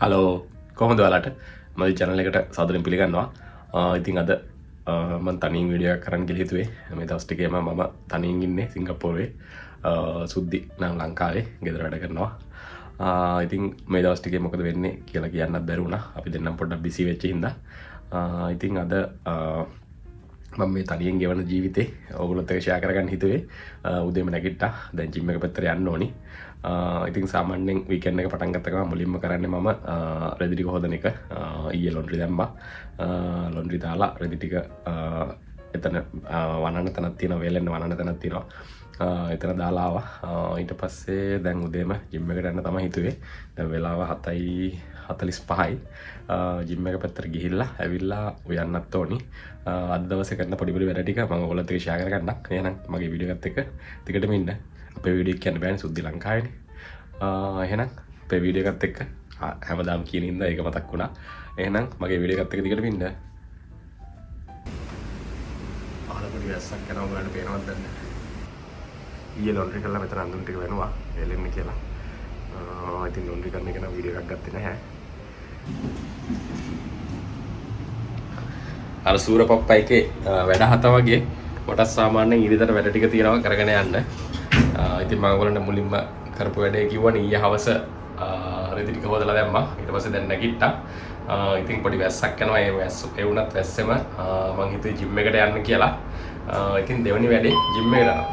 Hello කොහොමද ඔයාලට මගේ channel එකට සාදරයෙන් පිළිගන්නවා. ඉතින් අද මම තනියෙන් වීඩියෝ එකක් කරන්න කියලා හිතුවේ. මේ දවස් ටිකේම මම තනියෙන් ඉන්නේ සිංගප්පූරුවේ. සුද්දි නම් ලංකාවේ ගෙදර වැඩ කරනවා. ඉතින් මේ දවස් ටිකේ මොකද වෙන්නේ කියලා කියන්නත් බැරි වුණා. අපි දෙන්නම් පොඩ්ඩක් බිසි වෙච්ච හින්දා. ඉතින් අද මම මේ තනියෙන් ගෙවන ජීවිතේ ඔයගොල්ලොත් එක්ක ෂෙයා කරගන්න හිතුවේ. උදේම නැගිට්ටා. දැන් ජිම් එක පැත්තට යන්න ඕනි. ඉතින් සාමාන්‍යයෙන් වීකෙන්ඩ් එක පටන් ගත්ත ගමන් මුලින්ම කරන්නේ මම රෙදි ටික හොදන එක. ඊයේ ලොන්ඩ්‍රි දැම්මා. ලොන්ඩ්‍රි දාලා රෙදි ටික එතන වනන්න තැනක් තියෙනවා, වේලෙන්න වනන්න තැනක් තියෙනවා. එතන දාලා ආවා. ඊට පස්සේ දැන් උදේම ජිම් එකට යන්න තමයි හිතුවේ. දැන් වෙලාව 7:45යි. ජිම් එක පැත්තට ගිහිල්ලා ඇවිල්ලා උයන්නත් ඕනි. අද දවසේ කරන පොඩි පොඩි වැඩ ටික මම ඔයගොල්ලොත් එක්ක ෂෙයා කරගන්නම්. එහෙනම් මගේ වීඩියෝ එකත් එක්ක ටිකටම ඉන්න. අපේ වීඩියෝ එක කියන්න බෑනේ සුද්දි ලංකාවේනේ. එහෙනම් අපේ වීඩියෝ එකත් එක්ක හැමදාම කියන ඉඳලා ඒක මතක් වුණා. එහෙනම් මගේ වීඩියෝ එකත් එක්ක ටිකටම ඉන්න. පොඩි වැස්සක් කරනවා ඔයාලට පේනවද දැන්? ඊයේ ලොන්ඩ්‍රි කරලා මෙතන අඳුන් ටික වෙනවා එලෙන්න කියලා. ඉතින් ලොන්ඩ්‍රි කරන එක නම් වීඩියෝ එකක් ගත්තේ නැහැ. අර සූර පප්පා එකේ වැඩ හත වගේ මට සාමාන්‍යයෙන් ඊරිදට වැඩ ටික තියෙනවා කරගෙන යන්න. ඉතින් මම ඔයගොල්ලන්ට මුලින්ම කරපු වැඩේ කිව්වනේ ඊයේ හවස රෙදි ටික හොදලා දැම්මා. ඊට පස්සේ දැන් නැගිට්ටා. ඉතින් පොඩි වැස්සක් යනවා. ඒ වුණත් වැස්සෙම මං හිතුවේ ජිම් එකට යන්න කියලා. ඉතින් දෙවෙනි වැඩේ ජිම් එකට යනවා.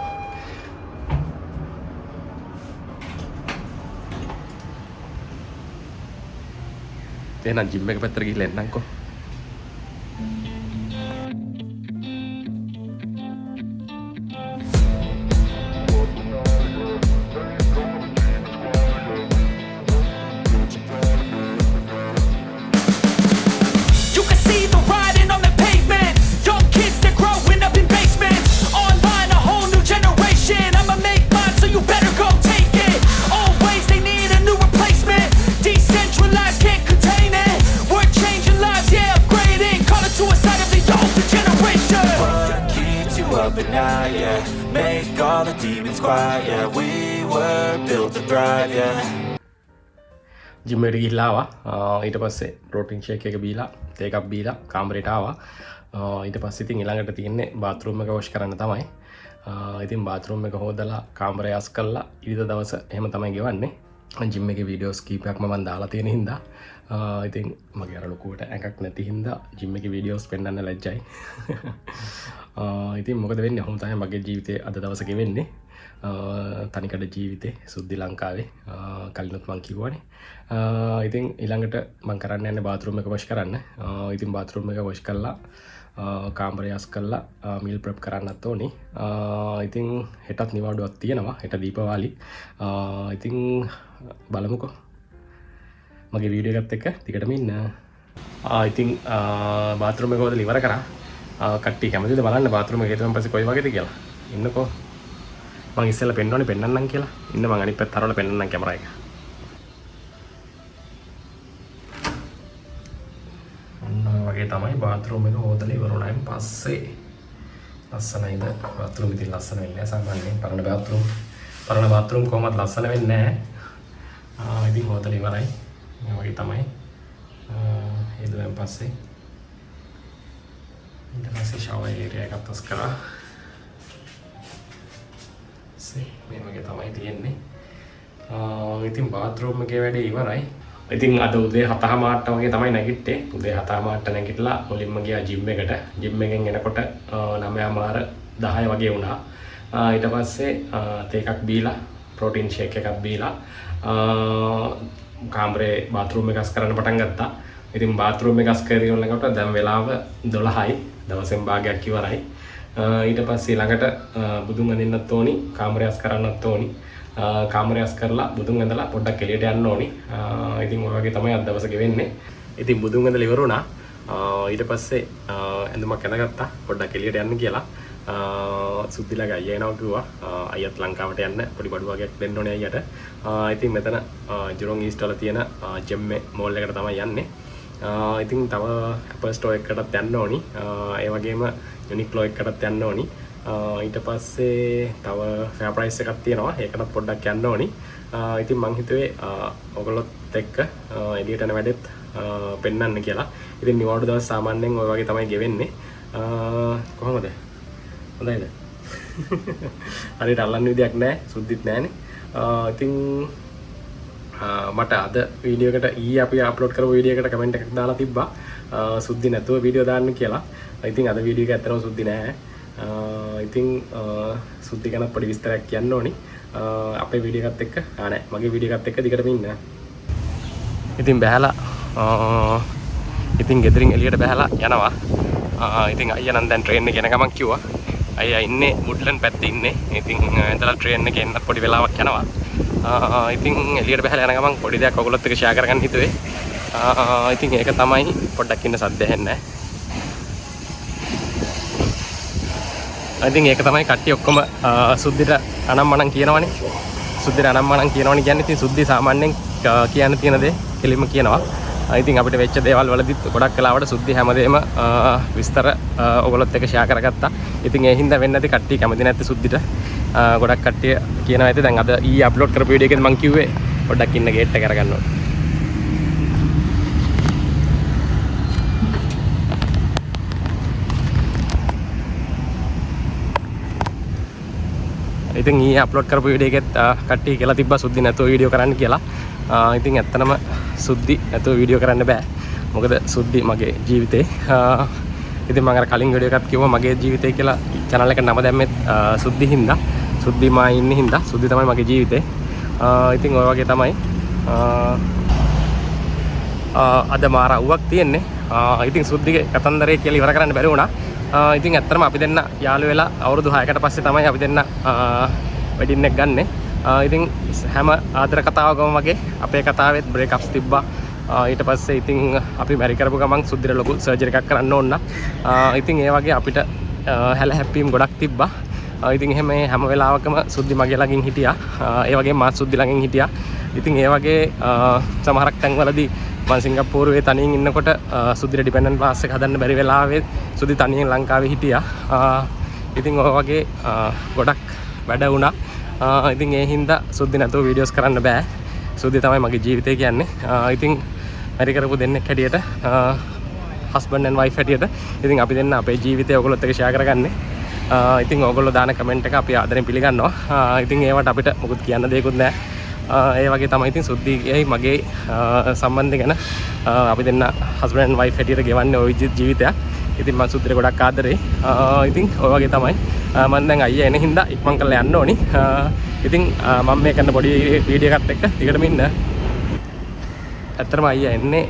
එහෙනම් ජිම් එක පැත්තට ගිහලා එන්නම්කෝ. Make all the demons quiet, yeah. We were built to thrive, yeah. Gym එකට ගිහිල්ලා ආවා. ඊට පස්සේ ප්‍රෝටීන් ෂේක් එක බීලා, තේ එකක් බීලා කාමරේට ආවා. ඊට පස්සේ ඉතින් ඊළඟට තියෙන්නේ බාත්රූම් එක වොෂ් කරන්න තමයි. ඉතින් බාත්රූම් එක හොදලා කාමරය අස් කරලා ඊට දවස එහෙම තමයි ගෙවන්නේ. ජිම් එකේ වීඩියෝස් කීපයක්ම මම දාලා තියෙන හින්දා ඉතින් මගේ අර ලොකුවට ඇඟක් නැති හින්දා ජිම් එකේ වීඩියෝස් පෙන්වන්න ලැජ්ජයි. ඉතින් මොකද වෙන්නේ අහුම් තමයි මගේ ජීවිතේ අද දවසේ ගෙවෙන්නේ. තනිකඩ ජීවිතේ සුද්දි ලංකාවේ කලිනුත් මං කිව්වනේ. ඉතින් ඊළඟට මං කරන්න යන්නේ බාත්රූම් එක වොෂ් කරන්න. ඉතින් බාත්රූම් එක වොෂ් කරලා කාමරය අස් කරලා මීල් ප්‍රෙප් කරන්නත් ඕනි. ඉතින් හෙටත් නිවාඩුවක් තියෙනවා. හෙට දීපාවලි. ඉතින් බලමුකෝ. මගේ වීඩියෝ එකත් එක්ක ටිකටම ඉන්න. ඉතින් බාත්රූම් එක හොදලා ඉවර කරා. කට්ටිය කැමතිද බලන්න බාත්රූම් එක හිටුවන් පස්සේ කොයි වගේද කියලා. ඉන්නකෝ. මං ඉස්සෙල්ලා පෙන්වන්නම් කියලා. ඉන්න මං අනිත් පැත්ත තරවල පෙන්වන්නම් කැමරා එක. ඔන්න ඔය වගේ තමයි බාත්රූම් එක හොදලා ඉවරුණායින් පස්සේ ලස්සනයිද බාත්රූම් ඉතින් ලස්සන වෙන්නේ නැහැ සාමාන්‍යයෙන් පරණ බාත්රූම් කොහොමද ලස්සන වෙන්නේ නැහැ. ඉතින් හොදලා ඉවරයි. මේ වගේ තමයි. ඊළඟ පස්සේ ඊට පස්සේ ෂවර් ඒරියා එකත් අස් කරා. මේ වගේ තමයි තියෙන්නේ. ඉතින් බාත්රූම් එකේ වැඩේ ඉවරයි. ඉතින් අද උදේ 7:00 වගේ තමයි නැගිට්ටේ. උදේ 7:00 නැගිටලා මුලින්ම ගියා ජිම් එකට. ජිම් එකෙන් එනකොට 9:10 වගේ වුණා. ඊට පස්සේ තේ එකක් බීලා ප්‍රෝටීන් ෂේක් එකක් බීලා කාමරේ බාත්රූම් එක අස් කරන්න පටන් ගත්තා. ඉතින් බාත්රූම් එක අස් කරගෙන යනකොට දැන් වෙලාව 12යි. දවසෙන් භාගයක් ඉවරයි. ඊට පස්සේ ළඟට බුදුන් අඳින්නත් ඕනි, කාමරය අස් කරන්නත් ඕනි. කාමරය අස් කරලා බුදුන් ඇඳලා පොඩ්ඩක් එළියට යන්න ඕනි. ඉතින් ඔය වගේ තමයි අද දවස ගෙවෙන්නේ. ඉතින් බුදුන් ඇඳලා ඉවර වුණා. ඊට පස්සේ ඇඳුමක් ඇඳගත්තා පොඩ්ඩක් එළියට යන්න කියලා. සුද්දිලාගේ අයියා එනවා කිව්වා. අයියත් ලංකාවට යන්න පොඩි බඩු වගේක් දෙන්න ඕනේ අයියට. ඉතින් මෙතන ජුරොන් ඊස්ට් වල තියෙන ජෙම්මේ මෝල් එකට තමයි යන්නේ. ඉතින් තව Apple Store එකකටත් යන්න ඕනි. ඒ වගේම Uniqlo එකකටත් යන්න ඕනි. ඊට පස්සේ තව ෆෙයා ප්‍රයිස් එකක් තියෙනවා. ඒකටත් පොඩ්ඩක් යන්න ඕනි. ඉතින් මං හිතුවේ ඔයගොල්ලොත් එක්ක එළියට යන වැඩෙත් පෙන්වන්න කියලා. ඉතින් නිවාඩු දවස් සාමාන්‍යයෙන් ඔය වගේ තමයි ගෙවෙන්නේ. කොහොමද? හොඳයිද? හරියට අල්ලන්න විදියක් නැහැ. සුද්ධිත් නැහනේ. ඉතින් මට අද වීඩියෝ එකට ඊයේ අපි අප්ලෝඩ් කරපු වීඩියෝ එකට කමෙන්ට් එකක් දාලා තිබ්බා. සුද්ධි නැතුව වීඩියෝ දාන්න කියලා. ඉතින් අද වීඩියෝ එක ඇත්තටම සුද්ධි නැහැ. ඉතින් සුද්ධි ගැන පොඩි විස්තරයක් කියන්න ඕනි. අපේ වීඩියෝ එකත් එක්ක නෑ මගේ වීඩියෝ එකත් එක්ක දිගටම ඉන්න. ඉතින් බැහැලා ඉතින් ගෙදරින් එළියට බැහැලා යනවා. ඉතින් අයියා නම් දැන් ට්‍රේන් එකේ යන ගමන් කිව්වා. අයියා ඉන්නේ මුඩ්ලන් පැත්තේ ඉන්නේ. ඉතින් එතන ට්‍රේන් එකේ එන්නත් පොඩි වෙලාවක් යනවා. ඉතින් එළියට බැහැලා යන ගමන් පොඩි දෙයක් ඔයගොල්ලොත් එක්ක ෂෙයා කරගන්න හිතුවේ. ඉතින් ඒක තමයි පොඩ්ඩක් ඉන්න සද්ද ඇහෙන්නේ. ඉතින් ඒක තමයි කට්ටිය ඔක්කොම සුද්ධිට අනම්මනම් කියනවනේ. සුද්ධිට අනම්මනම් කියනවනේ කියන්නේ ඉතින් සුද්ධි සාමාන්‍යයෙන් කියන්න තියෙන දේ කෙලින්ම කියනවා. ඉතින් අපිට වෙච්ච දේවල් වලදීත් ගොඩක් වෙලාවට සුද්ධි හැමදේම විස්තර ඔයගොල්ලොත් එක්ක ෂෙයා කරගත්තා. ඉතින් ඒ හින්දා වෙන්නේ නැති කට්ටිය කැමති නැති සුද්ධිට ගොඩක් කට්ටිය කියනවා ඇති. දැන් අද ඊයේ අප්ලෝඩ් කරපු වීඩියෝ එකෙන් මම කිව්වේ පොඩ්ඩක් ඉන්න ගේට් එක කරගන්න ඕනේ. ඉතින් ඊයේ අප්ලෝඩ් කරපු වීඩියෝ එකෙත් කට්ටිය කියලා තිබ්බා සුද්ධි නැතුව වීඩියෝ කරන්න කියලා. ඉතින් ඇත්තනම සුද්ධි නැතුව වීඩියෝ කරන්න බෑ. මොකද සුද්ධි මගේ ජීවිතේ. ඉතින් මම අර කලින් වීඩියෝ එකත් කිව්වා මගේ ජීවිතේ කියලා channel එකට නම දැම්මෙත් සුද්ධි හින්දා. සුද්ධි මා ඉන්නේ හින්දා. සුද්ධි තමයි මගේ ජීවිතේ. ඉතින් ඔය වගේ තමයි අද මාර අවුවක් තියෙන්නේ. ඉතින් සුද්ධිගේ කතන්දරේ කියලා ඉවර කරන්න බැරි වුණා. ඉතින් ඇත්තටම අපි දෙන්න යාළු වෙලා අවුරුදු 6කට පස්සේ තමයි අපි දෙන්න වෙඩින් එක ගන්නෙ. ඉතින් හැම ආදර කතාවකම වගේ අපේ කතාවෙත් බ්‍රේක්අප්ස් තිබ්බා. ඊට පස්සේ ඉතින් අපි මැරි කරපු ගමන් සුද්ධිර ලොකු සර්ජරි එකක් කරන්න ඕන. ඉතින් ඒ වගේ අපිට හැල හැප්පීම් ගොඩක් තිබ්බා. ඉතින් එහෙම හැම වෙලාවකම සුද්ධි මගේ ළඟින් හිටියා. ඒ වගේ මාත් සුද්ධි ළඟින් හිටියා. ඉතින් ඒ වගේ සමහරක් තැන්වලදී මම සිංගප්පූරුවේ තනියෙන් ඉන්නකොට සුද්ධිර ඩිපෙන්ඩන්ට් ක්ලාස් එක හදන්න බැරි වෙලාවෙත් සුද්ධි තනියෙන් ලංකාවේ හිටියා. ඉතින් ඔය වගේ ගොඩක් වැඩ වුණා. ඉතින් ඒ හින්දා සුද්ධි නැතුව වීඩියෝස් කරන්න බෑ. සුද්ධි තමයි මගේ ජීවිතය කියන්නේ. ඉතින් හරි කරපු දෙන්නෙක් හැටියට හස්බන්ඩ් ඇන්ඩ් වයිෆ් හැටියට ඉතින් අපි දෙන්න අපේ ජීවිතය ඔයගොල්ලොත් එක්ක ෂෙයා කරගන්නේ. ඉතින් ඔයගොල්ලෝ දාන කමෙන්ට් එක අපි ආදරෙන් පිළිගන්නවා. ඉතින් ඒවට අපිට මොකුත් කියන්න දෙයක්වත් නැහැ. ඒ වගේ තමයි ඉතින් සුද්ධියයි මගේ සම්බන්ධය ගැන අපි දෙන්න හස්බන්ඩ් ඇන්ඩ් වයිෆ් හැටියට ගෙවන්නේ ওই ජීවිතයක්. ඉතින් මම සුද්ධියට ගොඩක් ආදරේ. ඉතින් ඔය වගේ තමයි මම දැන් අයියා එන හින්දා ඉක්මන් කරලා යන්න ඕනි. ඉතින් මම මේ කරන පොඩි වීඩියෝ එකත් එක්ක දිගටම ඉන්න. ඇත්තටම අයියා එන්නේ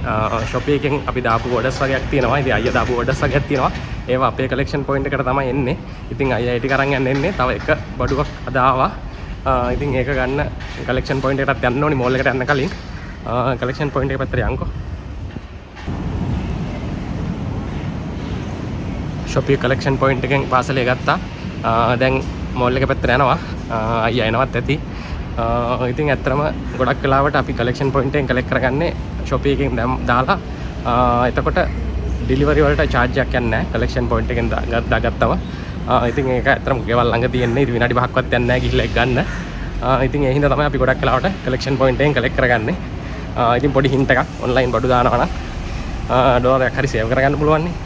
Shopee එකෙන් අපි දාපු orders වගේක් තියෙනවා. ඉතින් අයියා දාපු orders වගේක් තියෙනවා. ඒවා අපේ collection point එකට තමයි එන්නේ. ඉතින් අයියා ඒ ටික අරන් එන්නේ. තව එක බඩුවක් අද ආවා. ඉතින් ඒක ගන්න collection point එකටත් යන්න ඕනි mall එකට යන්න කලින්. collection point එක පැත්තට යන්කෝ. Shopee collection point එකෙන් පාසලේ ගත්තා. දැන් mall එක පැත්තට යනවා. අයියා එනවත් ඇති. ඉතින් ඇත්තටම ගොඩක් වෙලාවට අපි collection point එකෙන් collect කරගන්නේ Shopee එකෙන් දාලා. එතකොට delivery වලට charge එකක් යන්නේ නැහැ collection point එකෙන් දාගත්තම. ඉතින් ඒක ඇත්තටම ගෙවල් ළඟ තියෙන්නේ. ඉතින් විනාඩි 5ක්වත් යන්නේ නැහැ ගිහිල්ලා ඒක ගන්න. ඉතින් ඒ හින්දා තමයි අපි ගොඩක් වෙලාවට collection point එකෙන් collect කරගන්නේ. ඉතින් පොඩි hint එකක් online බඩු දානවා නම් ඩොලර් එකක් හරි save කරගන්න පුළුවන් නේ.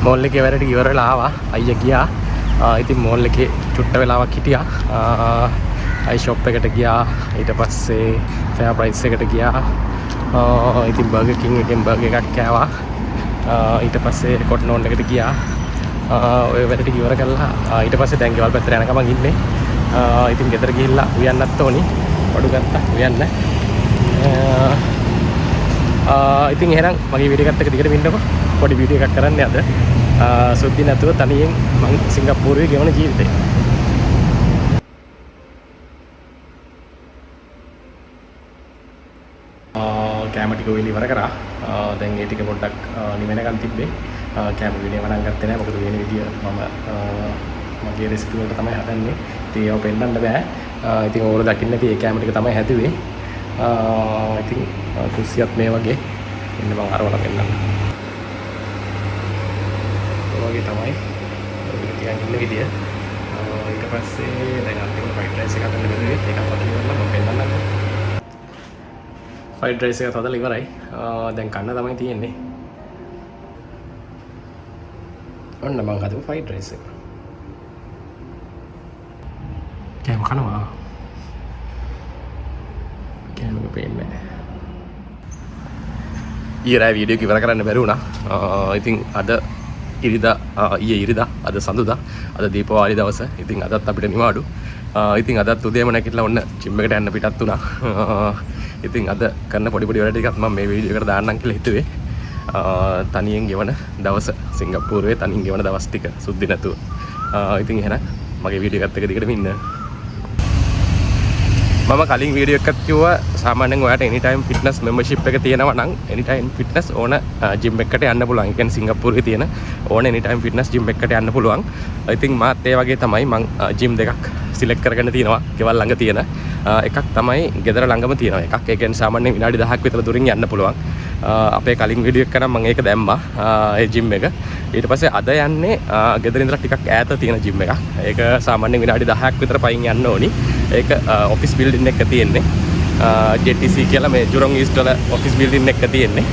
මෝල් එකේ වැඩට ඉවර වෙලා ආවා. අයියා ගියා. ඉතින් මෝල් එකේ චුට්ට වෙලාවක් හිටියා. අයි ෂොප් එකට ගියා. ඊට පස්සේ ෆෙයා ප්‍රයිස් එකට ගියා. ඉතින් බර්ගර් කිං එකෙන් බර්ගර් එකක් කෑවා. ඊට පස්සේ කොට්න් ඕන් එකට ගියා. ඔය වැඩට ඉවර කළා. ඊට පස්සේ දැන් ගෙවල් පැත්තට යන ගමන් ඉන්නේ. ඉතින් ගෙදර ගිහිල්ලා උයන්නත් ඕනි. බඩු ගත්තා උයන්න. ඉතින් එහෙනම් මගේ වීඩියෝ එකත් එක්ක දිගටම ඉන්නකො. පොඩි වීඩියෝ එකක් කරන්නේ අද. සුද්ධි නැතුව තනියෙන් මං සිංගප්පූරුවේ ගෙවන ජීවිතේ. කැම ටික උයලා ඉවර කරා. දැන් ඒ ටික පොඩ්ඩක් නිවෙනකන් තිබ්බේ. කැම විනේ වරන් ගත්තේ නැහැ. මොකද වෙන විදිය මම මගේ රෙසිපි වලට තමයි හදන්නේ. ඉතින් ඒව පෙන්නන්න බෑ. ඉතින් ඕගොල්ලෝ දකින්න නැති ඒ කැම ටික තමයි හැදුවේ. ඉතින් කුස්සියත් මේ වගේ ඉන්න මම අරවලා පෙන්නන්න. ඒ වගේ තමයි ටිකක් ඉන්න විදිය. ඊට පස්සේ දැන් අන්තිමට ෆ්‍රයිඩ් රයිස් එකක් හදන්න බැලුවේ. ඒකත් හදලා ඉවරලා මම පෙන්නන්නම්. ෆ්‍රයිඩ් රයිස් එක හදලා ඉවරයි. දැන් කන්න තමයි තියෙන්නේ. ඔන්න මම හදපු ෆ්‍රයිඩ් රයිස් එක. කෑම කනවා. කෑම එක පේන්නේ නැහැ. ඊයේ වීඩියෝ එක ඉවර කරන්න බැරි වුණා. ඉතින් අද ඊයේ ඉරිදා අද සඳුදා අද දීපාවලි දවස. ඉතින් අදත් අපිට නිවාඩු. ඉතින් අදත් උදේම නැගිටලා ඔන්න ජිම් එකට යන්න පිටත් වුණා. ඉතින් අද කරන පොඩි වැඩ ටිකක් මම මේ වීඩියෝ එකට දාන්නම් කියලා හිතුවේ. තනියෙන් ගෙවන දවස සිංගප්පූරුවේ තනියෙන් ගෙවන දවස් ටික සුද්ධි නැතුව. ඉතින් එහෙනම් මගේ වීඩියෝ එකත් එක දිගටම ඉන්න. මම කලින් වීඩියෝ එකක් කිව්වා සාමාන්‍යයෙන් ඔයාලට anytime fitness membership එක තියෙනවා නම් anytime fitness ඕන gym එකකට යන්න පුළුවන්. ඒ කියන්නේ සිංගප්පූරුවේ තියෙන ඕන anytime fitness gym එකකට යන්න පුළුවන්. ඉතින් මාත් ඒ වගේ තමයි මං gym දෙකක් සිලෙක්ට් කරගෙන තියෙනවා. ගෙවල් ළඟ තියෙන එකක් තමයි ගෙදර ළඟම තියෙනවා එකක්. ඒ කියන්නේ සාමාන්‍යයෙන් විනාඩි 10ක් විතර දුරින් යන්න පුළුවන්. අපේ කලින් වීඩියෝ එක නම් මම ඒක දැම්මා ඒ gym එක. ඊට පස්සේ අද යන්නේ ගෙදර ඉඳලා ටිකක් ඈත තියෙන gym එකක්. ඒක සාමාන්‍යයෙන් විනාඩි 10ක් විතර පයින් යන්න ඕනි. ඒක ඔෆිස් බිල්ඩින් එක තියෙන්නේ. JTC කියලා මේ ජුරොන් ඊස්ට් වල ඔෆිස් බිල්ඩින් එක තියෙන්නේ.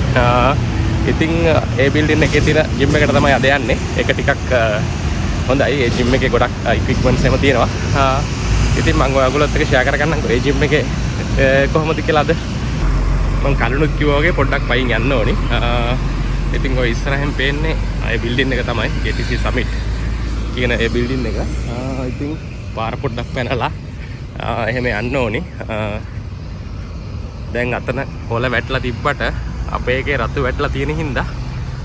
ඉතින් ඒ බිල්ඩින් එකේ තියෙන gym එකට තමයි අද යන්නේ. ඒක ටිකක් හොඳයි. ඒ gym එකේ ගොඩක් equipments එහෙම තියෙනවා. ඉතින් මම ඔයගොල්ලොත් එක්ක ෂෙයා කරගන්නම්කෝ ඒ gym එකේ කොහොමද කියලා අද. මම කලිනුත් කිව්වා වගේ පොඩ්ඩක් පයින් යන්න ඕනි. ඉතින් ඔය ඉස්සරහින් පේන්නේ ඒ බිල්ඩින් එක තමයි JTC Summit කියන ඒ බිල්ඩින් එක. ඉතින් පාර පොඩ්ඩක් පැනලා එහෙම යන්න ඕනි. දැන් අතන කොළ වැටලා තිබ්බට අපේ එකේ රතු වැටලා තියෙන හින්දා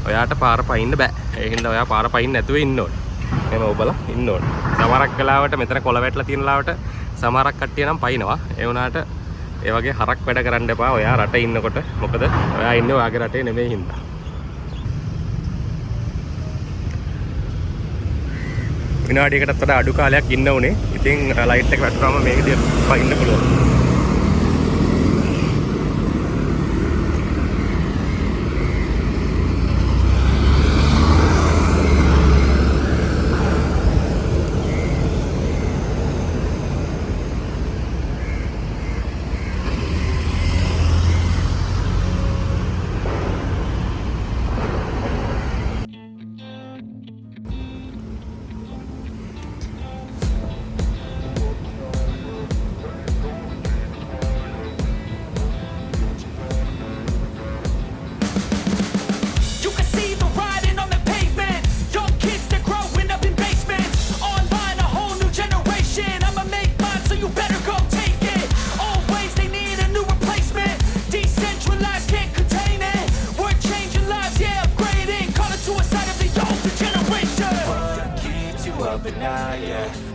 ඔයාට පාර පයින්න බෑ. ඒ හින්දා ඔයා පාර පයින්න නැතුව ඉන්න ඕනේ. එහෙම ඔබලා ඉන්න ඕනේ. සමහරක් වෙලාවට මෙතන කොළ වැටලා තියෙන ලාවට සමහරක් කට්ටිය නම් පයින්නවා. ඒ වුණාට ඒ වගේ හරක් වැඩ කරන්න එපා ඔයා රටේ ඉන්නකොට. මොකද ඔයා ඉන්නේ ඔයාගේ රටේ නෙමෙයි හින්දා. විනාඩියකටත් වඩා අඩු කාලයක් ඉන්න උනේ. ඉතින් ලයිට් එක වැටුනම මේ විදිහට පයින්න පුළුවන්.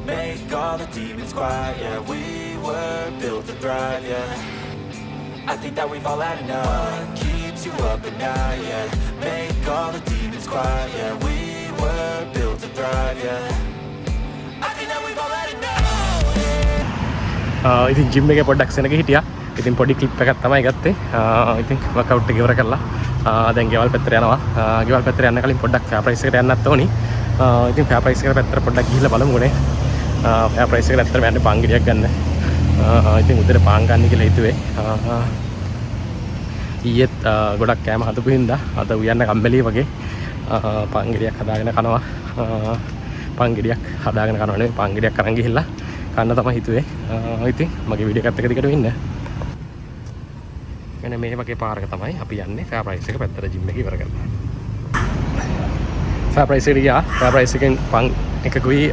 Make all the demons quiet, yeah. We were built to thrive, yeah. I think that we've all had enough. What keeps you up at night, yeah. Make all the demons quiet, yeah. We were built to thrive, yeah. I think that we've all had enough. ඉතින් gym එකේ පොඩ්ඩක් සෙනග හිටියා. ඉතින් පොඩි clip එකක් තමයි ගත්තේ. ඉතින් වර්කවුට් එක ඉවර කරලා දැන් ගෙවල් පැත්තට යනවා. ගෙවල් පැත්තට යන්න කලින් පොඩ්ඩක් ෆෙයා ප්‍රයිස් එකට යන්නත් ඕනි. ඉතින් ෆෙයා ප්‍රයිස් එකට පැත්තට පොඩ්ඩක් ගිහිල්ලා බලමුනේ. ෆෙයා ප්‍රයිස් එකට ඇත්තටම යන්නේ පාන් ගෙඩියක් ගන්න. ඉතින් උදේට පාන් ගන්න කියලා හිතුවේ. ඊයේත් ගොඩක් කෑම හදපු හින්දා අද උයන්න කම්මැලි වගේ පාන් ගෙඩියක් හදාගෙන කනවා. පාන් ගෙඩියක් හදාගෙන කනවා නෙවෙයි පාන් ගෙඩියක් අරන් ගිහිල්ලා කන්න තමයි හිතුවේ. ඉතින් මගේ වීඩියෝ එකත් එක දිගට ඉන්න. මෙන්න මේ වගේ පාරක තමයි අපි යන්නේ ෆෙයා ප්‍රයිස් එක පැත්තට ජිම් එක ඉවර කරලා. ෆෙයා ප්‍රයිස් එකට ගියා. ෆෙයා ප්‍රයිස් එකෙන් පන් එකකුයි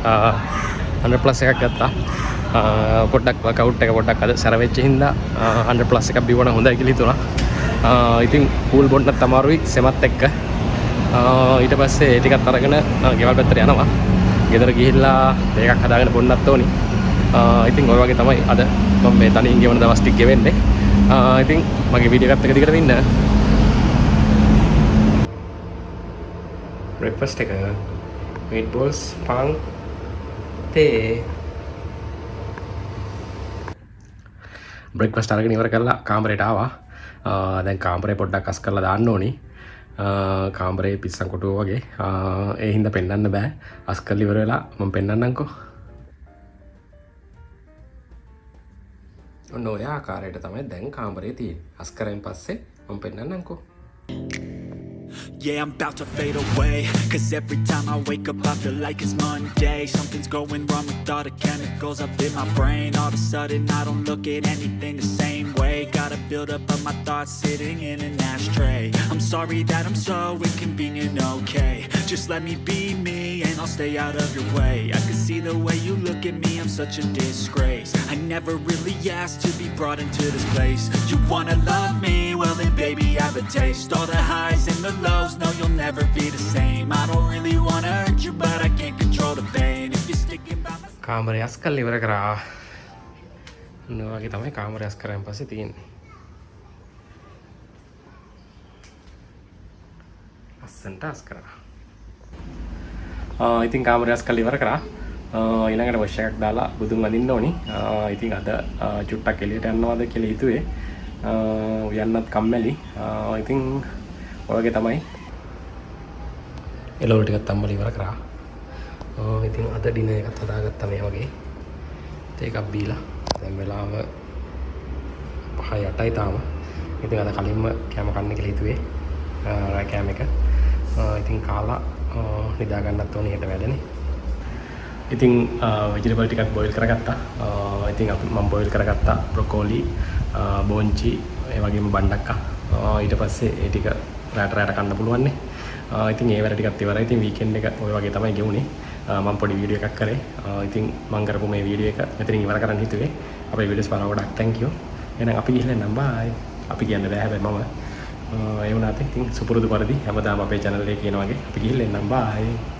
100 ප්ලස් එකක් ගත්තා. පොඩ්ඩක් වර්කවුට් එක පොඩ්ඩක් අද සැර වෙච්ච හින්දා 100 ප්ලස් එකක් බිව්වන හොඳයි කියලා හිතුණා. ඉතින් පූල් බොන්නත් අමාරුයි සෙමත් එක්ක. ඊට පස්සේ ඒ ටිකත් අරගෙන ගෙවල් පැත්තට යනවා. ගෙදර ගිහිල්ලා මේකක් හදාගෙන බොන්නත් ඕනි. ඉතින් ඔය වගේ තමයි අද මම මේ තනියෙන් ගෙවන දවස් ටික ගෙවෙන්නේ. ඉතින් මගේ වීඩියෝ එකත් එක දිගට ඉන්න. බ්‍රෙක්ෆාස්ට් එක meatballs pan තේ. බ්‍රෙක්ෆාස්ට් අරගෙන ඉවර කරලා කාමරේට ආවා. දැන් කාමරේ පොඩ්ඩක් අස් කරලා දාන්න ඕනි. කාමරේ පිස්සන් කොටුව වගේ. ඒ හින්දා පෙන්වන්න බෑ. අස් කරලා ඉවර වෙලා මම පෙන්වන්නම්කෝ. ඔන්න ඔය ආකාරයට තමයි දැන් කාමරේ තියෙන්නේ. අස් කරෙන් පස්සේ මම පෙන්වන්නම්කෝ. Yeah, I'm about to fade away, cause every time I wake up I feel like it's Monday. Something's going wrong with all the chemicals up in my brain. All of a sudden I don't look at anything the same way. Gotta build up of my thoughts sitting in an ashtray. I'm sorry that I'm so inconvenient, okay. Just let me be me and I'll stay out of your way. I can see the way you look at me, I'm such a disgrace. I never really asked to be brought into this place. You wanna love me? Well then baby have a taste. All the highs and the lows, no you'll never be the same. I don't really wanna hurt you but I can't control the pain. If you're sticking by my කාමරේ අස් කරලා ඉවර කරා. ඔන්න වගේ තමයි කාමරේ අස් කරාන් පස්සේ තියෙන්නේ. අස්සන්ට අස් කරා. ඉතින් කාමරේ අස් කරලා ඉවර කරා. ඊළඟට වොෂ් එකක් දාලා බුදුන් වදින්න ඕනි. ඉතින් අද චුට්ටක් එළියට යන්නවද කියලා හිතුවේ. යන්නත් කම්මැලි. ඉතින් ඔය වගේ තමයි. එළවලු ටිකක් තම්බලා ඉවර කරා. ඉතින් අද ඩිනර් එකත් හදාගත්තා මේ වගේ. ඒකක් බීලා. දැන් වෙලාව 5:08යි තාම. ඉතින් අද කලින්ම කෑම කන්න කියලා හිතුවේ. රෑ කෑම එක. ඉතින් කාලා නිදා ගන්නත් ඕනේ හෙට වැඩනේ. ඉතින් වෙජිටබල් ටිකක් බොයිල් කරගත්තා. ඉතින් මම බොයිල් කරගත්තා බ්‍රොකෝලි, බෝංචි, ඒ වගේම බණ්ඩක්කා. ඊට පස්සේ ඒ ටික රැට කන්න පුළුවන් නේ. ඉතින් ඒ වැඩ ටිකත් ඉවරයි. ඉතින් වීකෙන්ඩ් එක ඔය වගේ තමයි ගෙවුනේ. මම පොඩි වීඩියෝ එකක් කරේ. ඉතින් මම කරපු මේ වීඩියෝ එක මෙතනින් ඉවර කරන්න හිතුවේ. අපේ වීඩියෝස් බලන ගොඩක් thank you. එහෙනම් අපි ගිහලා එන්නම් bye. අපි කියන්න බෑ හැබැයි මම ඒ වුණාත් ඉතින් සුපුරුදු පරිදි හැමදාම අපේ channel එකේ කියන වගේ අපි ගිහලා එන්නම් bye.